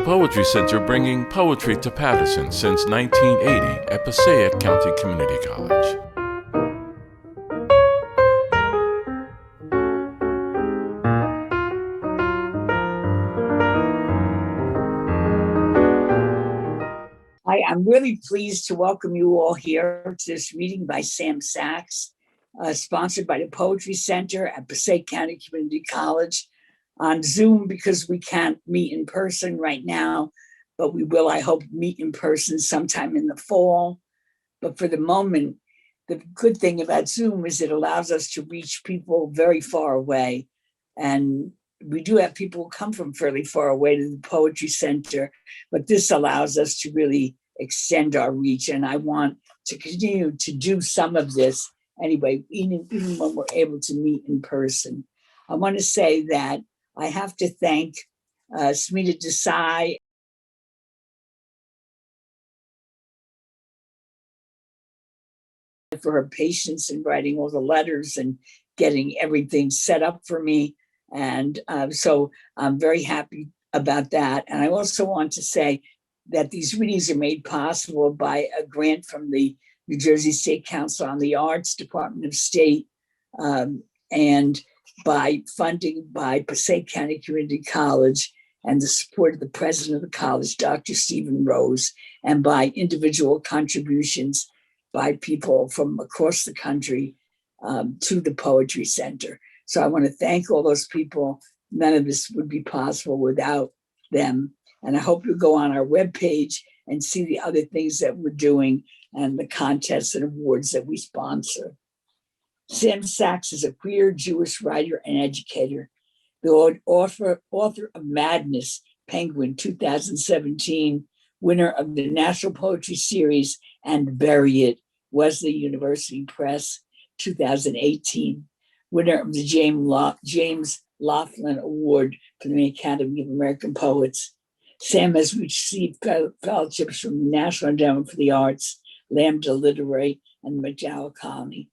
Poetry Center, bringing poetry to Paterson since 1980 at Passaic County Community College. Hi, I'm really pleased to welcome you all here to this reading by Sam Sachs, sponsored by the Poetry Center at Passaic County Community College on Zoom because we can't meet in person right now, but we will, I hope, meet in person sometime in the fall. But for the moment, the good thing about Zoom is it allows us to reach people very far away. And we do have people who come from fairly far away to the Poetry Center, but this allows us to really extend our reach. And I want to continue to do some of this anyway, even when we're able to meet in person. I want to say that I have to thank Smita Desai for her patience in writing all the letters and getting everything set up for me. And so I'm very happy about that. And I also want to say that these readings are made possible by a grant from the New Jersey State Council on the Arts, Department of State, and by funding by Passaic County Community College and the support of the president of the college, Dr. Stephen Rose, and by individual contributions by people from across the country to the Poetry Center. So I want to thank all those people. None of this would be possible without them. And I hope you go on our webpage and see the other things that we're doing and the contests and awards that we sponsor. Sam Sachs is a queer Jewish writer and educator, the author of Madness, Penguin 2017, winner of the National Poetry Series, and Bury It, Wesley University Press 2018, winner of the James Laughlin Award for the Academy of American Poets. Sam has received fellowships from the National Endowment for the Arts, Lambda Literary, and McDowell Colony.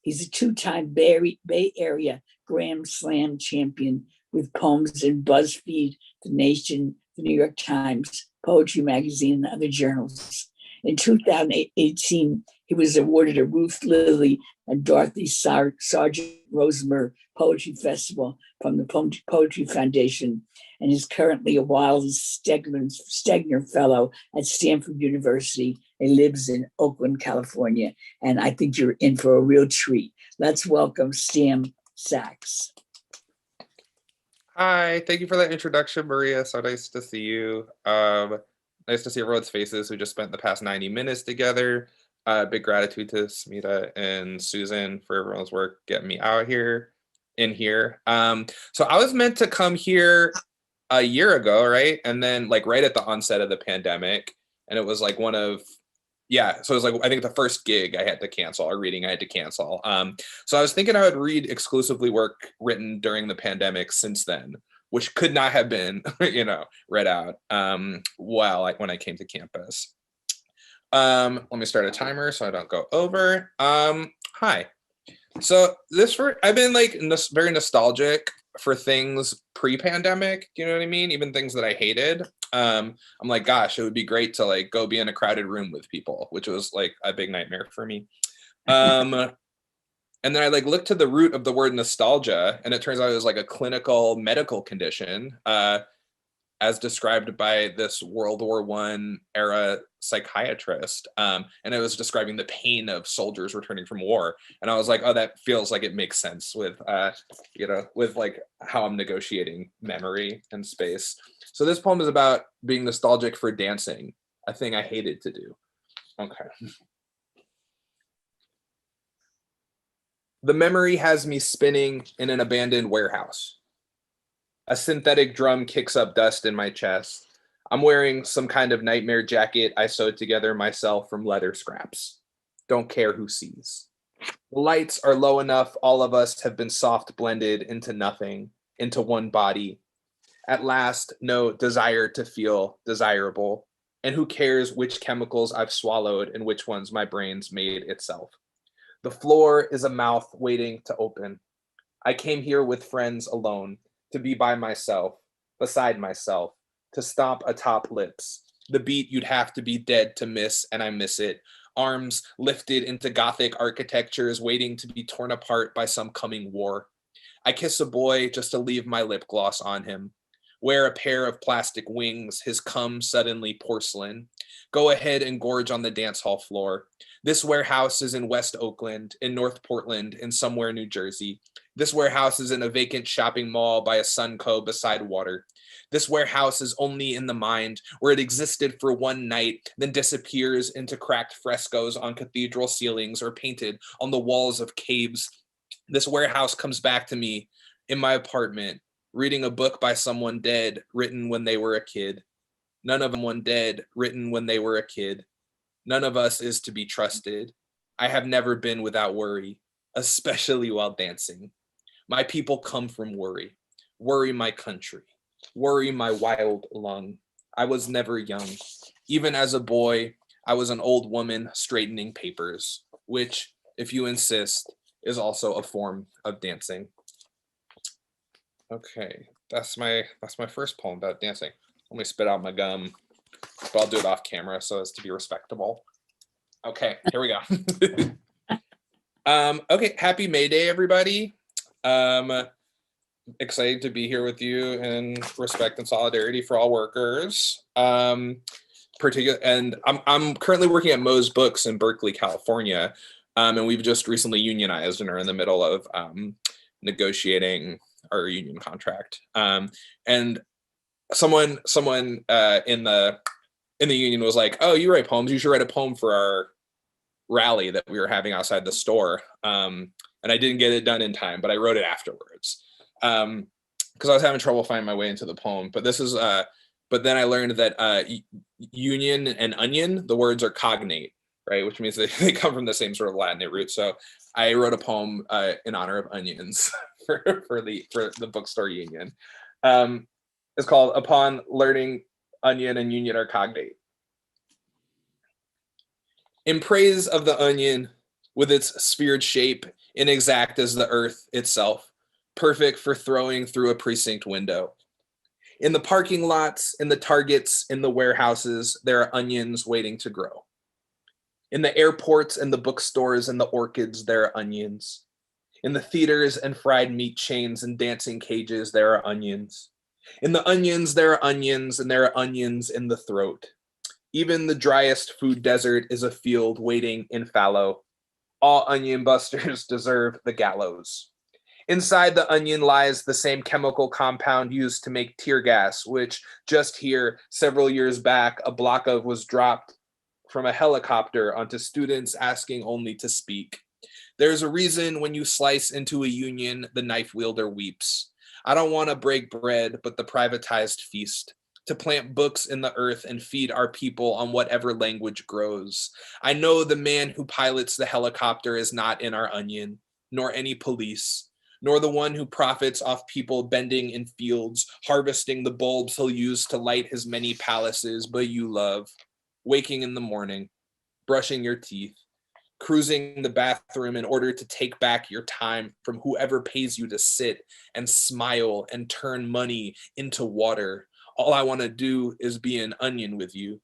He's a two-time Bay Area Grand Slam champion with poems in BuzzFeed, The Nation, The New York Times, Poetry Magazine, and other journals. In 2018, he was awarded a Ruth Lilly and Dorothy Sargent Rosemer Poetry Festival from the Poetry Foundation, and is currently a Wallace Stegner Fellow at Stanford University and lives in Oakland, California. And I think you're in for a real treat. Let's welcome Sam Sachs. Hi, thank you for that introduction, Maria. So nice to see you. Nice to see everyone's faces who just spent the past 90 minutes together. Big gratitude to Smita and Susan for everyone's work getting me out here, in here. So I was meant to come here a year ago, right? And then like right at the onset of the pandemic. And it was like so it was like, I think the first gig I had to cancel, or reading I had to cancel. So I was thinking I would read exclusively work written during the pandemic since then, which could not have been, read out when I came to campus. Let me start a timer so I don't go over. Hi. So I've been like very nostalgic for things pre-pandemic, you know what I mean? Even things that I hated. I'm like, gosh, it would be great to like go be in a crowded room with people, which was like a big nightmare for me. And then I like looked to the root of the word nostalgia, and it turns out it was like a clinical medical condition, as described by this World War I era psychiatrist. And it was describing the pain of soldiers returning from war. And I was like, oh, that feels like it makes sense with, with like how I'm negotiating memory and space. So this poem is about being nostalgic for dancing, a thing I hated to do. Okay. The memory has me spinning in an abandoned warehouse. A synthetic drum kicks up dust in my chest. I'm wearing some kind of nightmare jacket I sewed together myself from leather scraps. Don't care who sees. The lights are low enough, all of us have been soft blended into nothing, into one body. At last, no desire to feel desirable. And who cares which chemicals I've swallowed and which ones my brain's made itself. The floor is a mouth waiting to open. I came here with friends alone, to be by myself, beside myself, to stomp atop lips. The beat you'd have to be dead to miss, and I miss it. Arms lifted into Gothic architectures waiting to be torn apart by some coming war. I kiss a boy just to leave my lip gloss on him. Wear a pair of plastic wings, his cum suddenly porcelain. Go ahead and gorge on the dance hall floor. This warehouse is in West Oakland, in North Portland, in somewhere New Jersey. This warehouse is in a vacant shopping mall by a Sunco beside water. This warehouse is only in the mind, where it existed for one night, then disappears into cracked frescoes on cathedral ceilings or painted on the walls of caves. This warehouse comes back to me in my apartment, reading a book by someone dead, written when they were a kid. None of them one dead, written when they were a kid. None of us is to be trusted. I have never been without worry, especially while dancing. My people come from worry. Worry my country. Worry my wild lung. I was never young. Even as a boy, I was an old woman straightening papers, which, if you insist, is also a form of dancing. Okay, that's my first poem about dancing. Let me spit out my gum, but I'll do it off camera so as to be respectable. Okay, here we go. Okay, happy May Day, everybody. Excited to be here with you in respect and solidarity for all workers. And I'm currently working at Moe's Books in Berkeley, California, and we've just recently unionized and are in the middle of negotiating our union contract. And someone in the union was like, "Oh, you write poems. You should write a poem for our rally that we were having outside the store." And I didn't get it done in time, but I wrote it afterwards because I was having trouble finding my way into the poem. But this is but then I learned that union and onion, the words are cognate, right? Which means they come from the same sort of Latinate root. So I wrote a poem in honor of onions for the bookstore union. It's called "Upon Learning Onion and Union Are Cognate." In praise of the onion, with its sphered shape, inexact as the earth itself, perfect for throwing through a precinct window. In the parking lots, in the Targets, in the warehouses, there are onions waiting to grow. In the airports and the bookstores and the orchids, there are onions. In the theaters and fried meat chains and dancing cages, there are onions. In the onions, there are onions, and there are onions in the throat. Even the driest food desert is a field waiting in fallow. All onion busters deserve the gallows. Inside the onion lies the same chemical compound used to make tear gas, which just here, several years back, a block of was dropped from a helicopter onto students asking only to speak. There's a reason when you slice into a union, the knife wielder weeps. I don't want to break bread, but the privatized feast, to plant books in the earth and feed our people on whatever language grows. I know the man who pilots the helicopter is not in our onion, nor any police, nor the one who profits off people bending in fields, harvesting the bulbs he'll use to light his many palaces, but you love, waking in the morning, brushing your teeth, cruising the bathroom in order to take back your time from whoever pays you to sit and smile and turn money into water. All I want to do is be an onion with you,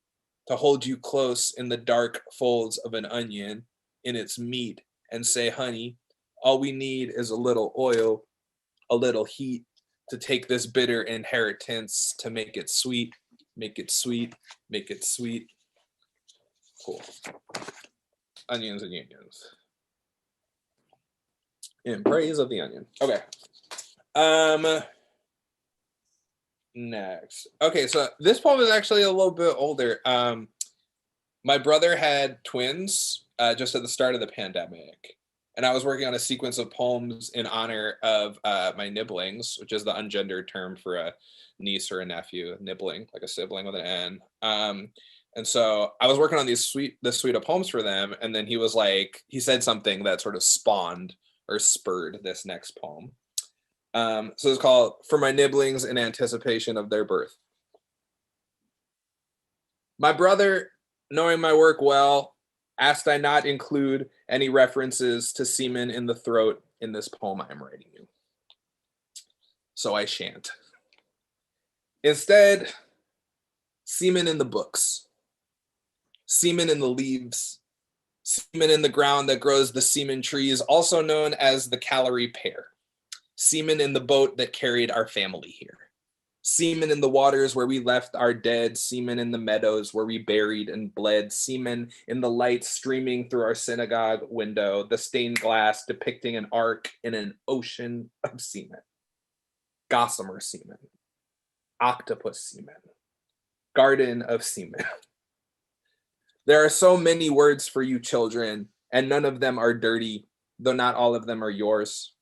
to hold you close in the dark folds of an onion in its meat and say, honey, all we need is a little oil, a little heat to take this bitter inheritance to make it sweet, make it sweet, make it sweet. Cool. Onions and unions. In praise of the onion. Okay. Next. Okay, so this poem is actually a little bit older. My brother had twins just at the start of the pandemic, and I was working on a sequence of poems in honor of my nibblings, which is the ungendered term for a niece or a nephew, nibbling, like a sibling with an N. And so I was working on this suite of poems for them, and then he was like, he said something that sort of spawned or spurred this next poem. So it's called "For My Nibblings in Anticipation of Their Birth." My brother, knowing my work well, asked I not include any references to semen in the throat in this poem I am writing you. So I shan't. Instead, Semen in the books, semen in the leaves, semen in the ground that grows the semen trees, also known as the calorie pear. Semen in the boat that carried our family here. Semen in the waters where we left our dead, semen in the meadows where we buried and bled, semen in the light streaming through our synagogue window, the stained glass depicting an ark in an ocean of semen. Gossamer semen, octopus semen, garden of semen. There are so many words for you children, and none of them are dirty, though not all of them are yours.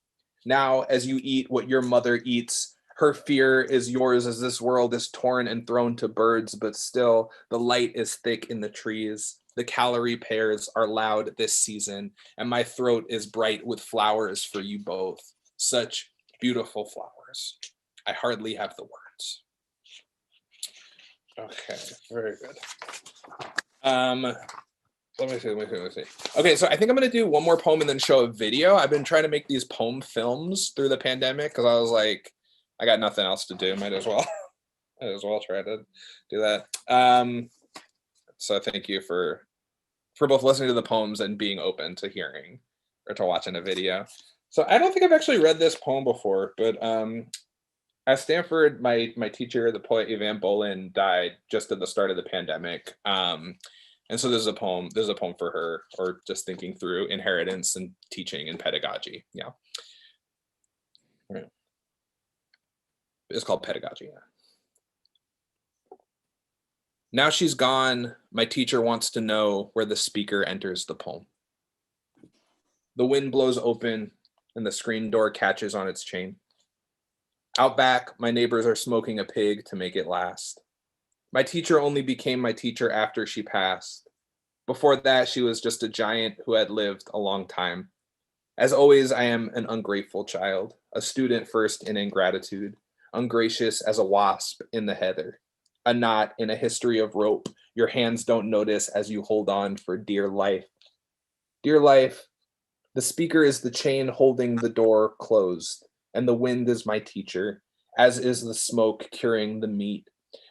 Now, as you eat what your mother eats, her fear is yours as this world is torn and thrown to birds, but still the light is thick in the trees. The calorie pears are loud this season, and my throat is bright with flowers for you both. Such beautiful flowers. I hardly have the words. Okay, very good. Let me see. Okay, so I think I'm gonna do one more poem and then show a video. I've been trying to make these poem films through the pandemic because I was like, I got nothing else to do. Might as well try to do that. So thank you for both listening to the poems and being open to hearing or to watching a video. So I don't think I've actually read this poem before, but at Stanford, my teacher, the poet Evan Bolin, died just at the start of the pandemic. And so there's a poem for her, or just thinking through inheritance and teaching and pedagogy. Yeah. Right. It's called Pedagogy. Yeah. Now she's gone, my teacher wants to know where the speaker enters the poem. The wind blows open and the screen door catches on its chain. Out back, my neighbors are smoking a pig to make it last. My teacher only became my teacher after she passed. Before that, she was just a giant who had lived a long time. As always, I am an ungrateful child, a student first in ingratitude, ungracious as a wasp in the heather, a knot in a history of rope your hands don't notice as you hold on for dear life. Dear life, the speaker is the chain holding the door closed, and the wind is my teacher, as is the smoke curing the meat.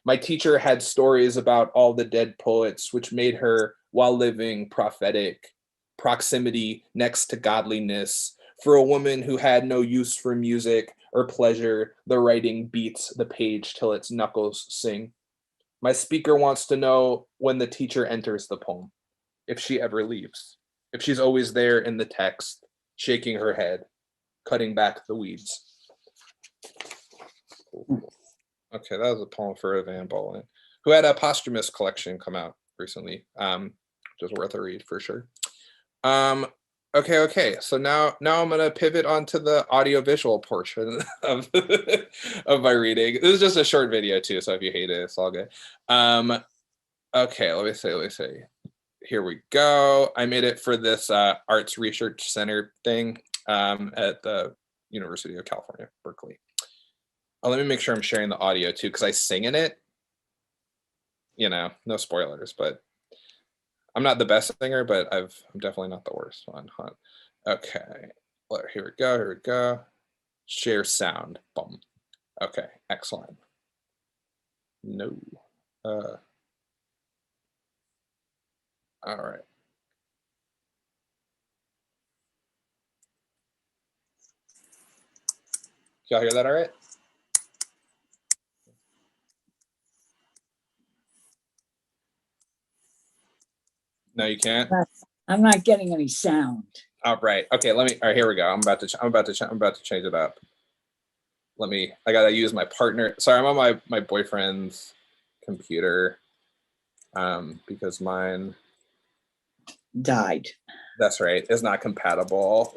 My teacher had stories about all the dead poets, which made her, while living, prophetic. Proximity next to godliness. For a woman who had no use for music or pleasure, the writing beats the page till its knuckles sing. My speaker wants to know when the teacher enters the poem, if she ever leaves, if she's always there in the text, shaking her head, cutting back the weeds. Okay, that was a poem for Evan Bolin, who had a posthumous collection come out recently, which is worth a read for sure. Okay. So now I'm gonna pivot onto the audiovisual portion of of my reading. This is just a short video too, so if you hate it, it's all good. Okay, let me see. Here we go. I made it for this Arts Research Center thing at the University of California, Berkeley. Oh, let me make sure I'm sharing the audio too, because I sing in it. No spoilers, but I'm not the best singer, but I'm definitely not the worst one. Huh? Okay, here we go. Share sound. Boom. Okay, excellent. No. All right. Y'all hear that all right? No, you can't. I'm not getting any sound. All right. Okay. All right. Here we go. I'm about to change it up. I gotta use my partner. Sorry, I'm on my boyfriend's computer, because mine died. That's right. Is not compatible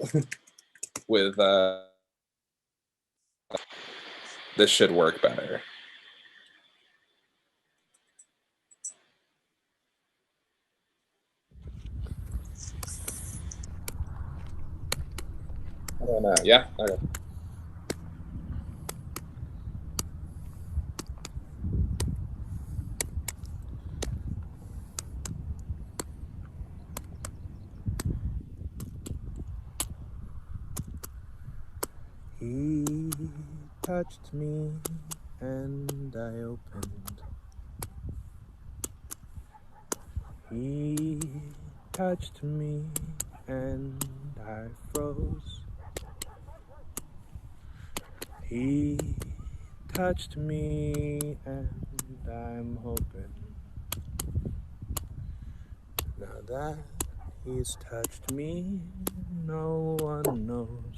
with. This should work better. I don't know. Yeah. Okay. He touched me and I opened He touched me and I froze. He touched me and I'm hoping now that he's touched me, no one knows.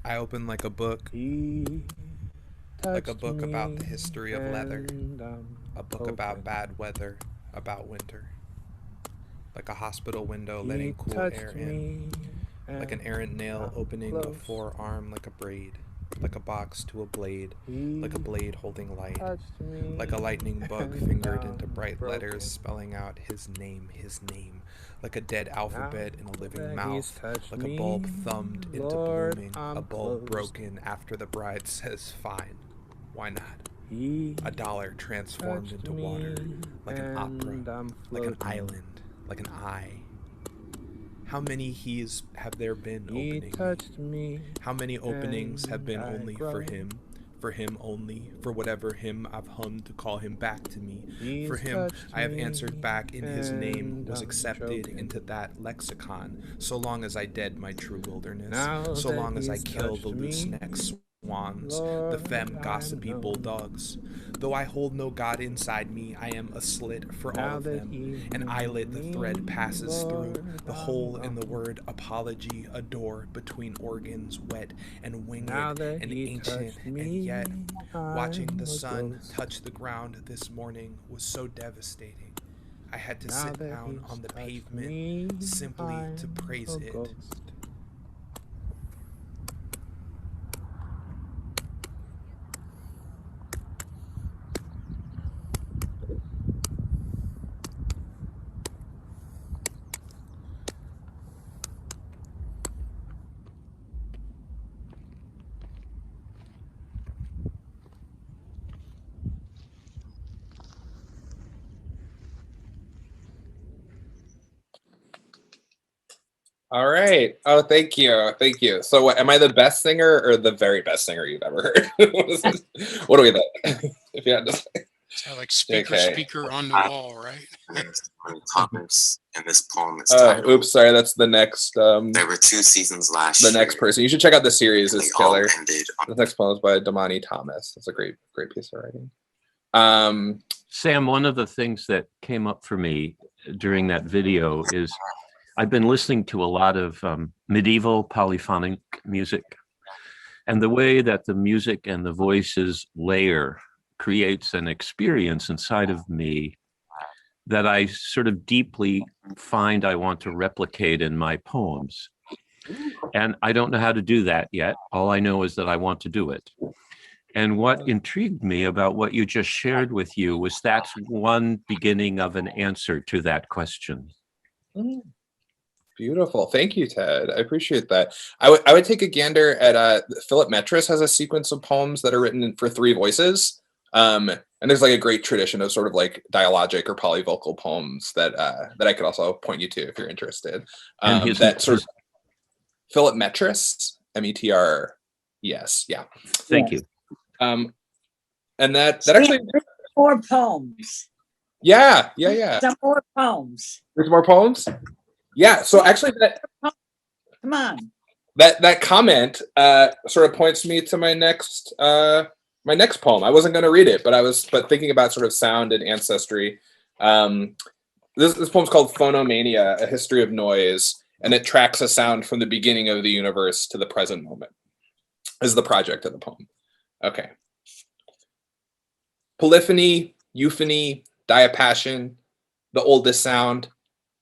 I open like a book, like a book about the history of leather, a book about bad weather, about winter. Like a hospital window letting cool air in, like an errant nail opening a forearm like a braid, like a box to a blade, like a blade holding light, like a lightning bug fingered into bright letters spelling out his name, like a dead alphabet in a living mouth, like a bulb thumbed into blooming, a bulb broken after the bride says fine, why not? $1 transformed into water, like an opera, like an island, like an eye. How many he's have there been opening me? How many openings have been only for him only, for whatever him I've hummed to call him back to me. For him I have answered back in his name was accepted into that lexicon, so long as I dead my true wilderness, so long as I kill the loose necks swans, the femme gossipy bulldogs. Though I hold no God inside me, I am a slit for all of them, an eyelet the thread passes through, the hole in the word apology, a door between organs wet and winged and ancient, and yet watching the sun touch the ground this morning was so devastating. I had to sit down on the pavement simply to praise it. All right. Oh, thank you. Thank you. So what, am I the best singer or the very best singer you've ever heard? What do we think? If you had to say. Sound like speaker on the wall, right? Thomas, and this poem is titled. Oops, sorry, that's the next. There were 2 seasons last year. The next person. You should check out the series. It's killer. The next poem is by Damani Thomas. It's a great piece of writing. Sam, one of the things that came up for me during that video is I've been listening to a lot of medieval polyphonic music, and the way that the music and the voices layer creates an experience inside of me that I sort of deeply find I want to replicate in my poems. And I don't know how to do that yet. All I know is that I want to do it. And what intrigued me about what you just shared with you was that's one beginning of an answer to that question. Beautiful. Thank you, Ted. I appreciate that. I would take a gander at Philip Metris has a sequence of poems that are written for 3 voices. And there's like a great tradition of sort of like dialogic or polyvocal poems that I could also point you to if you're interested. That sort of Philip Metris, Metres. Yeah. Thank you. And that actually more poems. Yeah. Some more poems. There's more poems? Yeah. So actually that come on. That comment sort of points me to my next poem. I wasn't going to read it, but thinking about sort of sound and ancestry. This poem's called Phonomania, A History of Noise, and it tracks a sound from the beginning of the universe to the present moment. This is the project of the poem. Okay. Polyphony, euphony, diapason, the oldest sound,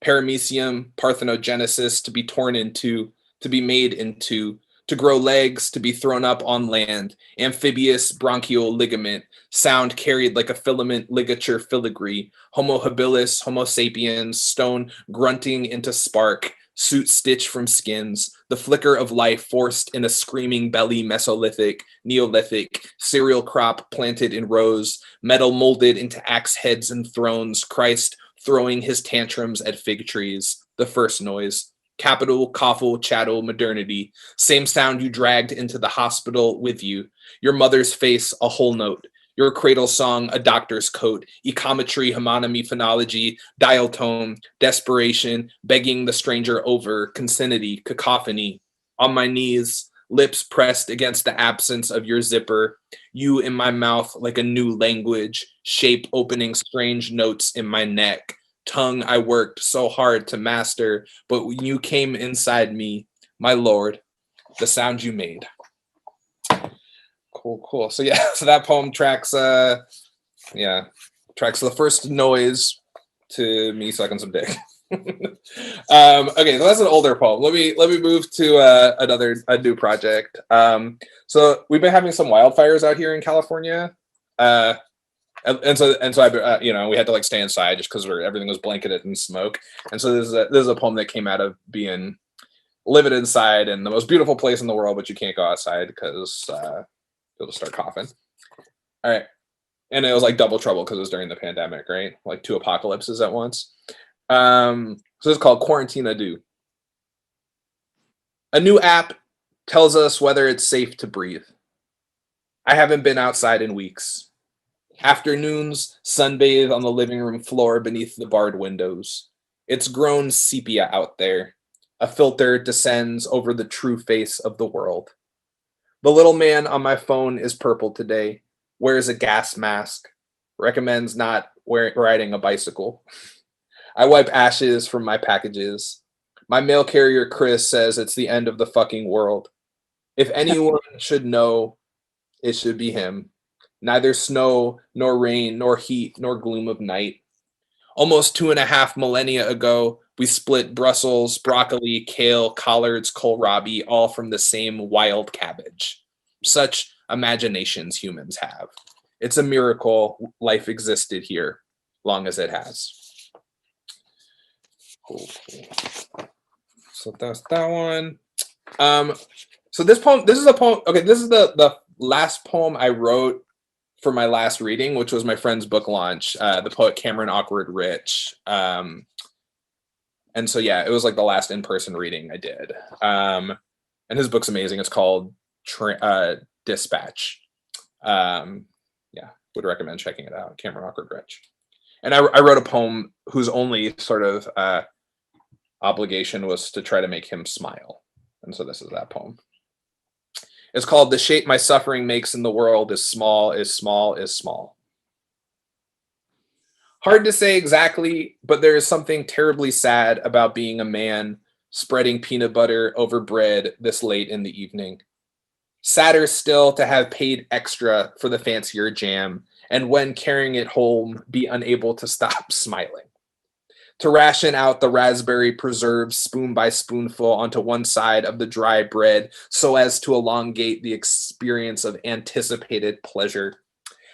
paramecium, parthenogenesis, to be torn into, to be made into, to grow legs, to be thrown up on land, amphibious bronchial ligament, sound carried like a filament ligature filigree, homo habilis, homo sapiens, stone grunting into spark, suit stitched from skins, the flicker of life forced in a screaming belly, Mesolithic, Neolithic, cereal crop planted in rows, metal molded into axe heads and thrones, Christ throwing his tantrums at fig trees, the first noise. Capital, coffle, chattel, modernity, same sound you dragged into the hospital with you, your mother's face a whole note, Your cradle song, a doctor's coat, ecometry, homonymy, phonology, dial tone, desperation, begging the stranger over, consanity, cacophony. On my knees, lips pressed against the absence of your zipper, you in my mouth like a new language, shape opening strange notes in my neck, tongue I worked so hard to master, but when you came inside me, my lord, the sound you made. Cool. So yeah, so that poem tracks the first noise to me sucking some dick. Okay, so that's an older poem. Let me move to a new project. So we've been having some wildfires out here in California, and so I we had to like stay inside just because everything was blanketed in smoke. And so this is a poem that came out of being living inside in the most beautiful place in the world, but you can't go outside because you'll just start coughing. All right. And it was like double trouble because it was during the pandemic, right? Like 2 apocalypses at once. So it's called Quarantine Ado. A new app tells us whether it's safe to breathe. I haven't been outside in weeks. Afternoons sunbathe on the living room floor beneath the barred windows. It's grown sepia out there. A filter descends over the true face of the world. The little man on my phone is purple today, wears a gas mask, recommends not riding a bicycle. I wipe ashes from my packages. My mail carrier, Chris, says it's the end of the fucking world. If anyone should know, it should be him. Neither snow, nor rain, nor heat, nor gloom of night. Almost 2.5 millennia ago, we split Brussels, broccoli, kale, collards, kohlrabi, all from the same wild cabbage. Such imaginations humans have. It's a miracle life existed here, long as it has. Cool. So that's that one. So this is a poem. Okay, this is the last poem I wrote for my last reading, which was my friend's book launch, the poet Cameron Awkward Rich. And so, yeah, it was like the last in-person reading I did. And his book's amazing. It's called Dispatch. Would recommend checking it out. Cameron Awkward Rich. And I wrote a poem whose only sort of obligation was to try to make him smile. And so this is that poem. It's called The Shape My Suffering Makes in the World is Small, is Small, is Small. Hard to say exactly, but there is something terribly sad about being a man spreading peanut butter over bread this late in the evening. Sadder still to have paid extra for the fancier jam, and when carrying it home, be unable to stop smiling. To ration out the raspberry preserves spoon by spoonful onto one side of the dry bread so as to elongate the experience of anticipated pleasure.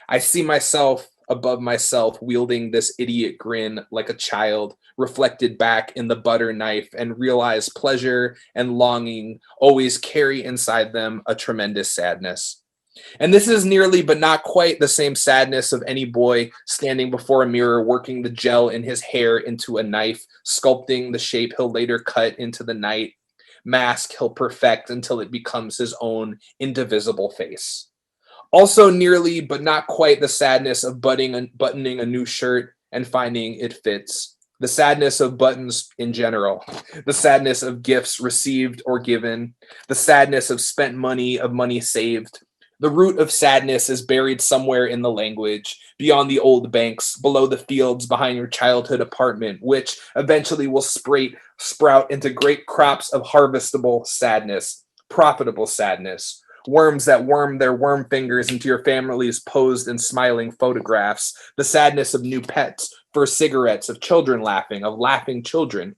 I see myself above myself wielding this idiot grin like a child, reflected back in the butter knife, and realize pleasure and longing always carry inside them a tremendous sadness. And this is nearly but not quite the same sadness of any boy standing before a mirror working the gel in his hair into a knife, sculpting the shape he'll later cut into the night, mask he'll perfect until it becomes his own indivisible face. Also nearly but not quite the sadness of buttoning a new shirt and finding it fits. The sadness of buttons in general, the sadness of gifts received or given, the sadness of spent money, of money saved. The root of sadness is buried somewhere in the language, beyond the old banks, below the fields behind your childhood apartment, which eventually will sprout into great crops of harvestable sadness, profitable sadness, worms that worm their worm fingers into your family's posed and smiling photographs, the sadness of new pets, first cigarettes, of children laughing, of laughing children,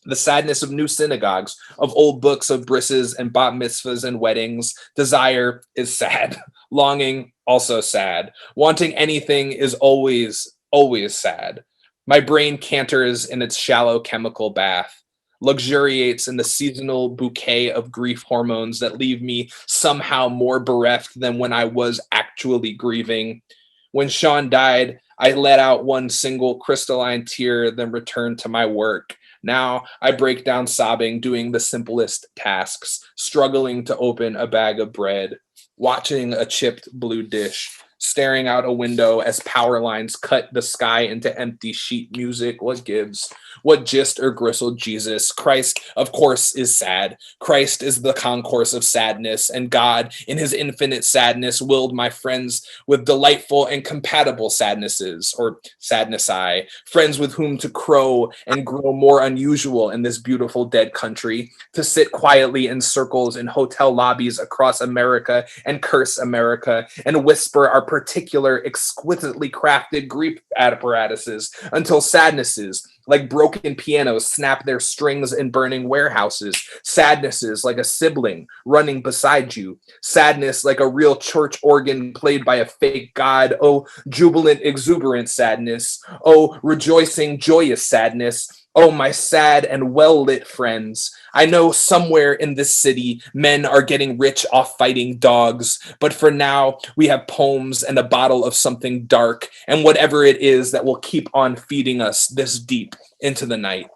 the sadness of new synagogues, of old books of brisses and bat mitzvahs and weddings. Desire is sad. Longing, also sad. Wanting anything is always, always sad. My brain canters in its shallow chemical bath, luxuriates in the seasonal bouquet of grief hormones that leave me somehow more bereft than when I was actually grieving. When Sean died, I let out one single crystalline tear, then returned to my work. Now I break down sobbing, doing the simplest tasks, struggling to open a bag of bread, watching a chipped blue dish staring out a window as power lines cut the sky into empty sheet music. What gives? What gist or gristle Jesus? Christ, of course, is sad. Christ is the concourse of sadness, and God, in his infinite sadness, willed my friends with delightful and compatible sadnesses, or sadness-I, friends with whom to crow and grow more unusual in this beautiful dead country, to sit quietly in circles in hotel lobbies across America and curse America and whisper our particular exquisitely crafted Greek apparatuses until sadnesses like broken pianos snap their strings in burning warehouses, sadnesses like a sibling running beside you, sadness like a real church organ played by a fake god. Oh, jubilant, exuberant sadness. Oh, rejoicing, joyous sadness. Oh, my sad and well-lit friends. I know somewhere in this city, men are getting rich off fighting dogs, but for now, we have poems and a bottle of something dark, and whatever it is that will keep on feeding us this deep into the night.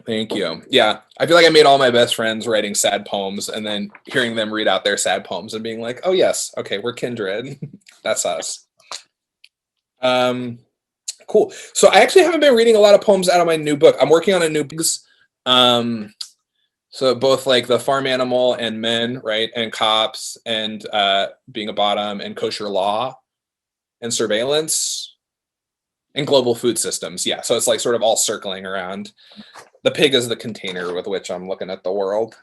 Thank you. Yeah, I feel like I made all my best friends writing sad poems and then hearing them read out their sad poems and being like, oh yes, okay, we're kindred. That's us. Cool. So I actually haven't been reading a lot of poems out of my new book. I'm working on a new book. So both like the farm animal and men, right? And cops and being a bottom and kosher law and surveillance and global food systems. Yeah. So it's like sort of all circling around. The pig is the container with which I'm looking at the world.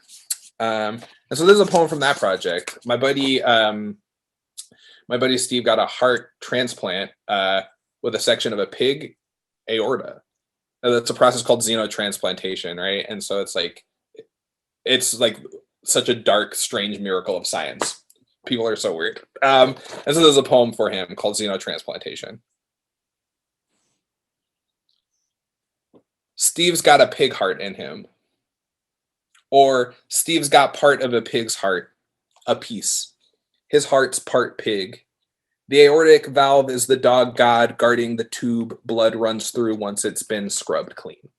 And so there's a poem from that project. My buddy Steve got a heart transplant with a section of a pig aorta. That's a process called xenotransplantation, right? And so it's like such a dark, strange miracle of science. People are so weird. And so there's a poem for him called Xenotransplantation. Steve's got a pig heart in him. Or Steve's got part of a pig's heart, a piece. His heart's part pig. The aortic valve is the dog god guarding the tube blood runs through once it's been scrubbed clean.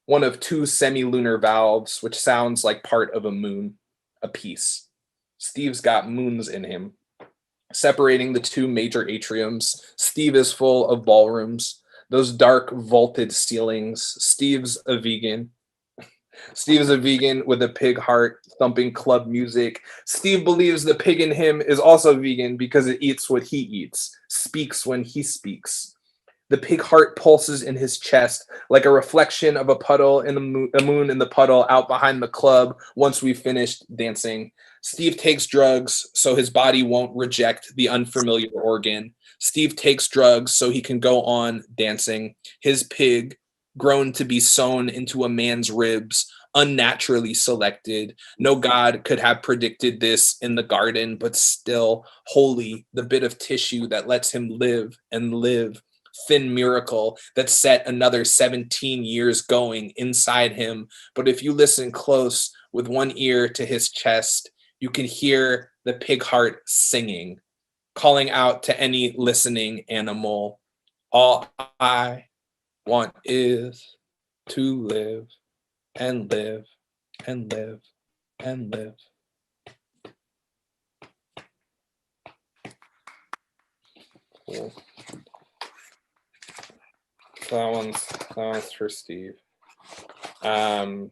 One of two semi-lunar valves, which sounds like part of a moon, a piece. Steve's got moons in him. Separating the two major atriums, Steve is full of ballrooms, those dark vaulted ceilings. Steve's a vegan. Steve is a vegan with a pig heart, thumping club music. Steve believes the pig in him is also vegan because it eats what he eats, speaks when he speaks. The pig heart pulses in his chest like a reflection of a puddle in the moon in the puddle out behind the club once we've finished dancing. Steve takes drugs so his body won't reject the unfamiliar organ. Steve takes drugs so he can go on dancing. His pig, grown to be sewn into a man's ribs, unnaturally selected. No God could have predicted this in the garden, but still holy, the bit of tissue that lets him live and live. Thin miracle that set another 17 years going inside him. But if you listen close with one ear to his chest, you can hear the pig heart singing, calling out to any listening animal. All I want is to live and live and live and live. Cool. So that one's for Steve. How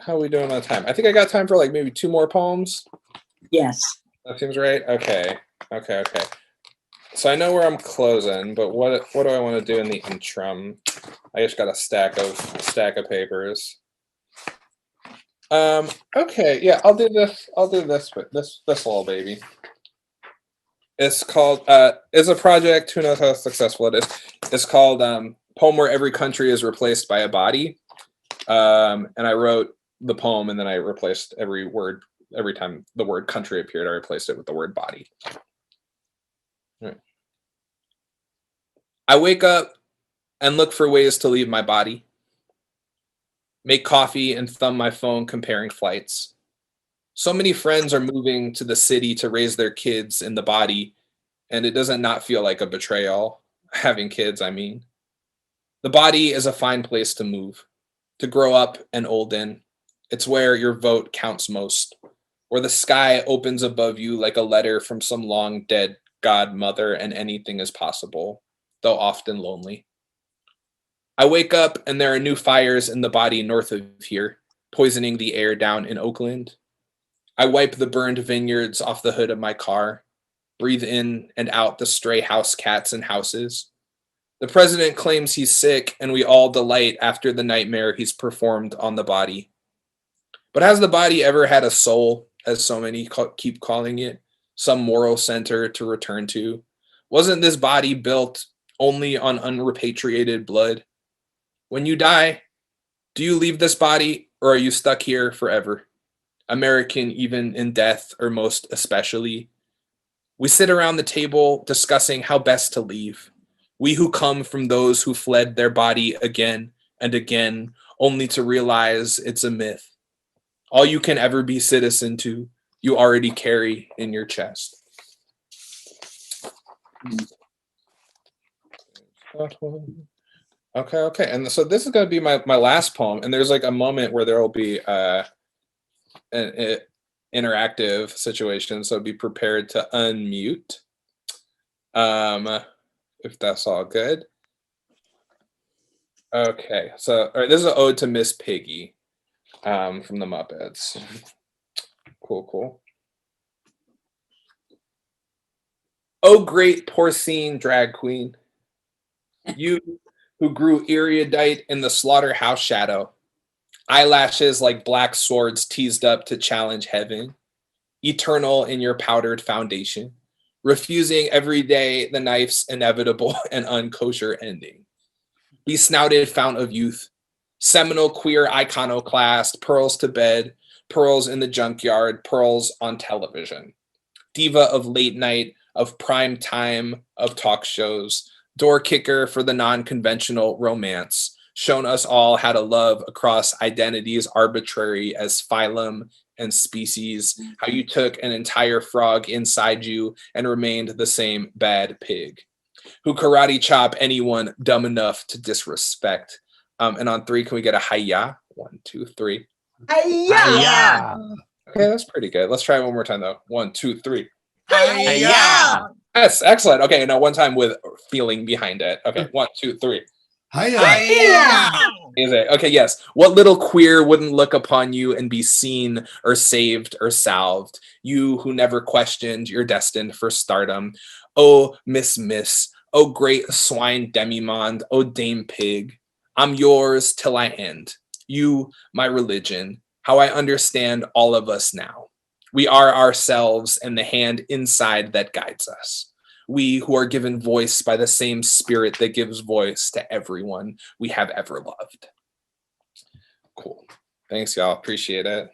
are we doing on time? I think I got time for like maybe 2 more poems. Yes. That seems right. Okay. So I know where I'm closing, but what do I want to do in the interim? I just got a stack of papers. Okay, yeah, I'll do this little baby. It's called it's a project, who knows how successful it is. It's called Poem Where Every Country is Replaced by a Body. And I wrote the poem and then I replaced every word. Every time the word country appeared, I replaced it with the word body. Right. I wake up and look for ways to leave my body. Make coffee and thumb my phone comparing flights. So many friends are moving to the city to raise their kids in the body, and it doesn't not feel like a betrayal. Having kids, I mean. The body is a fine place to move, to grow up and old in. It's where your vote counts most, where the sky opens above you like a letter from some long dead godmother and anything is possible, though often lonely. I wake up and there are new fires in the body north of here, poisoning the air down in Oakland. I wipe the burned vineyards off the hood of my car, breathe in and out the stray house cats and houses. The president claims he's sick and we all delight after the nightmare he's performed on the body. But has the body ever had a soul, as so many keep calling it, some moral center to return to? Wasn't this body built only on unrepatriated blood? When you die, do you leave this body or are you stuck here forever? American even in death, or most especially. We sit around the table discussing how best to leave. We who come from those who fled their body again and again, only to realize it's a myth. All you can ever be citizen to, you already carry in your chest. Okay. And so this is going to be my last poem. And there's like a moment where there will be an interactive situation. So be prepared to unmute. If that's all good. Okay. So all right, this is an Ode to Miss Piggy from the Muppets. Cool. Oh, great porcine drag queen. You who grew erudite in the slaughterhouse shadow, eyelashes like black swords teased up to challenge heaven, eternal in your powdered foundation, refusing every day the knife's inevitable and unkosher ending. Besnouted fount of youth, seminal queer iconoclast, pearls to bed, pearls in the junkyard, pearls on television. Diva of late night, of prime time, of talk shows, door kicker for the non-conventional romance, shown us all how to love across identities arbitrary as phylum and species, how you took an entire frog inside you and remained the same bad pig, who karate chop anyone dumb enough to disrespect. And on 3, can we get a hi-ya? 1, 2, 3. Hi-ya! Okay, that's pretty good. Let's try it one more time though. 1, 2, 3. Hi-ya! Yes, excellent. Okay, now one time with feeling behind it. Okay, 1, 2, 3. Hi-ya! Okay, yes. What little queer wouldn't look upon you and be seen or saved or salved? You who never questioned you're destined for stardom. Oh, Miss, oh, great swine demimonde, oh, Dame Pig. I'm yours till I end. You, my religion, how I understand all of us now. We are ourselves and the hand inside that guides us. We who are given voice by the same spirit that gives voice to everyone we have ever loved. Cool. Thanks, y'all. Appreciate it.